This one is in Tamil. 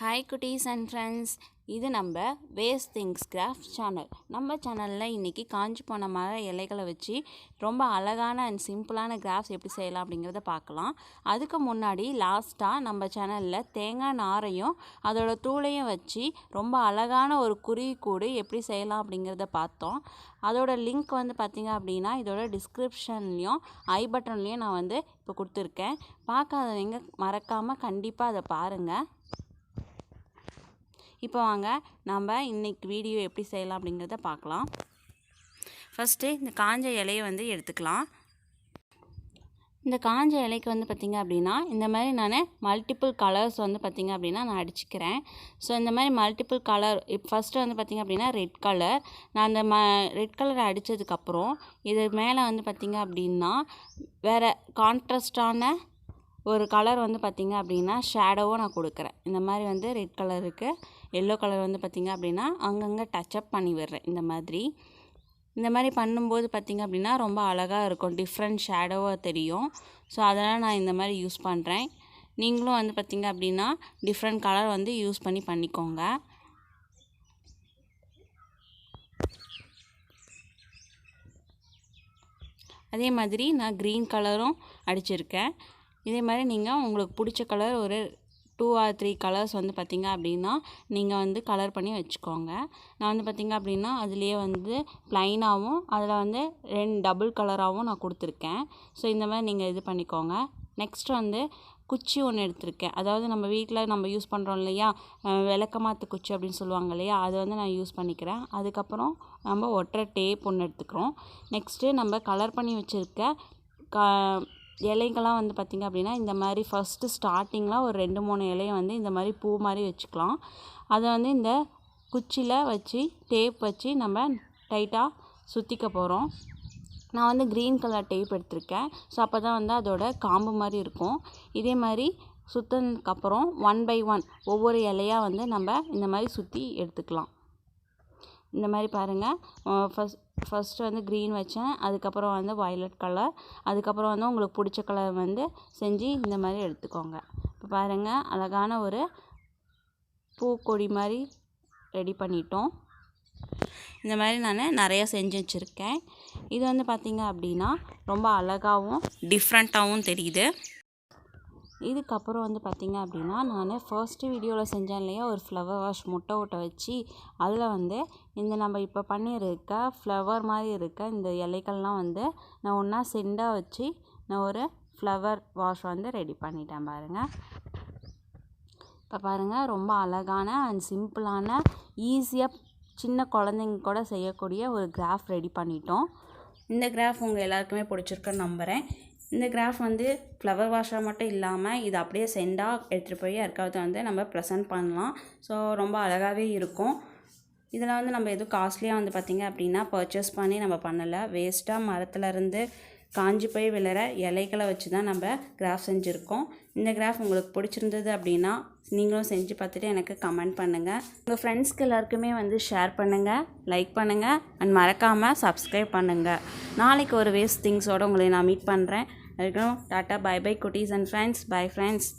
Hi cuties and friends, இது நம்ம வேஸ்ட் திங்ஸ் கிராஃப்ட் சேனல். நம்ம சேனலில் இன்றைக்கி காஞ்சி போன மர இலைகளை வச்சு ரொம்ப அழகான அண்ட் சிம்பிளான கிராஃப்ட்ஸ் எப்படி செய்யலாம் அப்படிங்கிறத பார்க்கலாம். அதுக்கு முன்னாடி லாஸ்ட்டாக நம்ம சேனலில் தேங்காய் நாரையும் அதோட தூளையும் வச்சு ரொம்ப அழகான ஒரு குருவிக்கூடு எப்படி செய்யலாம் அப்படிங்கிறத பார்த்தோம். அதோட லிங்க் வந்து பார்த்திங்க அப்படின்னா இதோட டிஸ்கிரிப்ஷன்லேயும் ஐ பட்டன்லேயும் நான் வந்து இப்போ கொடுத்துருக்கேன். பார்க்காதவங்க மறக்காமல் கண்டிப்பாக அதை பாருங்கள். இப்போ வாங்க நம்ம இன்றைக்கி வீடியோ எப்படி செய்யலாம் அப்படிங்கிறத பார்க்கலாம். ஃபஸ்ட்டு இந்த காஞ்ச இலையை வந்து எடுத்துக்கலாம். இந்த காஞ்ச இலைக்கு வந்து பார்த்திங்க அப்படின்னா இந்த மாதிரி நான் மல்டிபிள் கலர்ஸ் வந்து பார்த்திங்க அப்படின்னா நான் அடிச்சுக்கிறேன். ஸோ இந்த மாதிரி மல்டிபிள் கலர் ஃபஸ்ட்டு வந்து பார்த்திங்க அப்படின்னா ரெட் கலர். நான் அந்த ரெட் கலர் அடித்ததுக்கப்புறம் இது மேலே வந்து பார்த்திங்க அப்படின்னா வேறு கான்ட்ராஸ்டான ஒரு கலர் வந்து பார்த்திங்க அப்படின்னா ஷேடோவும் நான் கொடுக்குறேன். இந்த மாதிரி வந்து ரெட் கலருக்கு எல்லோ கலர் வந்து பார்த்திங்க அப்படின்னா அங்கங்கே டச்சப் பண்ணி விடுறேன். இந்த மாதிரி பண்ணும்போது பார்த்திங்க அப்படின்னா ரொம்ப அழகாக இருக்கும், டிஃப்ரெண்ட் ஷேடோவாக தெரியும். ஸோ அதனால் நான் இந்த மாதிரி யூஸ் பண்ணுறேன். நீங்களும் வந்து பார்த்திங்க அப்படின்னா டிஃப்ரெண்ட் கலர் வந்து யூஸ் பண்ணிக்கோங்க. அதே மாதிரி நான் க்ரீன் கலரும் அடிச்சிருக்கேன். இதே மாதிரி நீங்கள் உங்களுக்கு பிடிச்ச கலர் ஒரு 2 or 3 கலர்ஸ் வந்து பார்த்திங்க அப்படின்னா நீங்கள் வந்து கலர் பண்ணி வச்சுக்கோங்க. நான் வந்து பார்த்திங்க அப்படின்னா அதுலேயே வந்து ப்ளைனாகவும் அதில் வந்து 2 டபுள் கலராகவும் நான் கொடுத்துருக்கேன். ஸோ இந்த மாதிரி நீங்கள் இது பண்ணிக்கோங்க. நெக்ஸ்ட் வந்து குச்சி ஒன்று எடுத்திருக்கேன். அதாவது நம்ம வீட்டில் நம்ம யூஸ் பண்ணுறோம் இல்லையா, விளக்கமாத்து குச்சி அப்படின்னு சொல்லுவாங்க இல்லையா, அது வந்து நான் யூஸ் பண்ணிக்கிறேன். அதுக்கப்புறம் நம்ம ஒட்டுற டேப் ஒன்று எடுத்துக்கிறோம். நெக்ஸ்ட்டு நம்ம கலர் பண்ணி வச்சுருக்க இலைகள்லாம் வந்து பார்த்திங்க அப்படின்னா இந்த மாதிரி ஃபஸ்ட்டு ஸ்டார்டிங்கில் ஒரு 2-3 இலையை வந்து இந்த மாதிரி பூ மாதிரி வச்சுக்கலாம். அதை வந்து இந்த குச்சியில் வச்சு டேப் வச்சு நம்ம டைட்டாக சுற்றிக்க போகிறோம். நான் வந்து க்ரீன் கலர் டேப் எடுத்திருக்கேன். ஸோ அப்போ தான் வந்து அதோட காம்பு மாதிரி இருக்கும். இதே மாதிரி சுற்றினதுக்கப்புறம் 1 by 1 ஒவ்வொரு இலையாக வந்து நம்ம இந்த மாதிரி சுற்றி எடுத்துக்கலாம். இந்த மாதிரி பாருங்கள். ஃபஸ்ட்டு வந்து க்ரீன் வச்சேன், அதுக்கப்புறம் வந்து வயலட் கலர், அதுக்கப்புறம் வந்து உங்களுக்கு பிடிச்ச கலர் வந்து செஞ்சு இந்த மாதிரி எடுத்துக்கோங்க. இப்போ பாருங்கள், அழகான ஒரு பூக்கொடி மாதிரி ரெடி பண்ணிட்டோம். இந்த மாதிரி நான் நிறையா செஞ்சு வச்சுருக்கேன். இது வந்து பார்த்திங்க அப்படின்னா ரொம்ப அழகாகவும் டிஃப்ரெண்ட்டாகவும் தெரியுது. இதுக்கப்புறம் வந்து பார்த்திங்க அப்படின்னா நான் ஃபர்ஸ்ட்டு வீடியோவில் செஞ்சேன் இல்லையா, ஒரு ஃப்ளவர் வாஷ் முட்டை ஓட்டை வச்சு அதில் வந்து இந்த நம்ம இப்போ பண்ணியிருக்க ஃப்ளவர் மாதிரி இருக்க இந்த இலைகள்லாம் வந்து நான் ஒன்றா செண்டாக வச்சு நான் ஒரு ஃப்ளவர் வாஷ் வந்து ரெடி பண்ணிட்டேன் பாருங்கள். இப்போ பாருங்கள், ரொம்ப அழகான அண்ட் சிம்பிளான ஈஸியாக சின்ன குழந்தைங்க கூட செய்யக்கூடிய ஒரு கிராஃப்ட் ரெடி பண்ணிட்டோம். இந்த கிராஃப்ட் உங்கள் எல்லாருக்குமே பிடிச்சிருக்குன்னு நம்புகிறேன். இந்த கிராஃப்ட் வந்து ஃப்ளவர் வாஷாக மட்டும் இல்லாமல் இது அப்படியே செண்டாக எடுத்துகிட்டு போய் யாருக்காவது வந்து நம்ம ப்ரெசென்ட் பண்ணலாம். ஸோ ரொம்ப அழகாகவே இருக்கும். இதில் வந்து நம்ம எதுவும் காஸ்ட்லியாக வந்து பார்த்திங்க அப்படின்னா பர்ச்சேஸ் பண்ணி நம்ம பண்ணலை. வேஸ்ட்டாக மரத்துலேருந்து காஞ்சி போய் விழுற இலைகளை வச்சு தான் நம்ம கிராஃப்ட் செஞ்சுருக்கோம். இந்த கிராஃப்ட் உங்களுக்கு பிடிச்சிருந்தது அப்படின்னா நீங்களும் செஞ்சு பார்த்துட்டு எனக்கு கமெண்ட் பண்ணுங்கள். உங்கள் ஃப்ரெண்ட்ஸ்க்கு எல்லாருக்குமே வந்து ஷேர் பண்ணுங்கள், லைக் பண்ணுங்கள் அண்ட் மறக்காமல் சப்ஸ்கிரைப் பண்ணுங்கள். நாளைக்கு ஒரு வேஸ்ட் திங்ஸோடு உங்களை நான் மீட் பண்ணுறேன். அதுக்கும் டாட்டா, பை பை குட்டீஸ் அண்ட் ஃப்ரெண்ட்ஸ். Bye friends.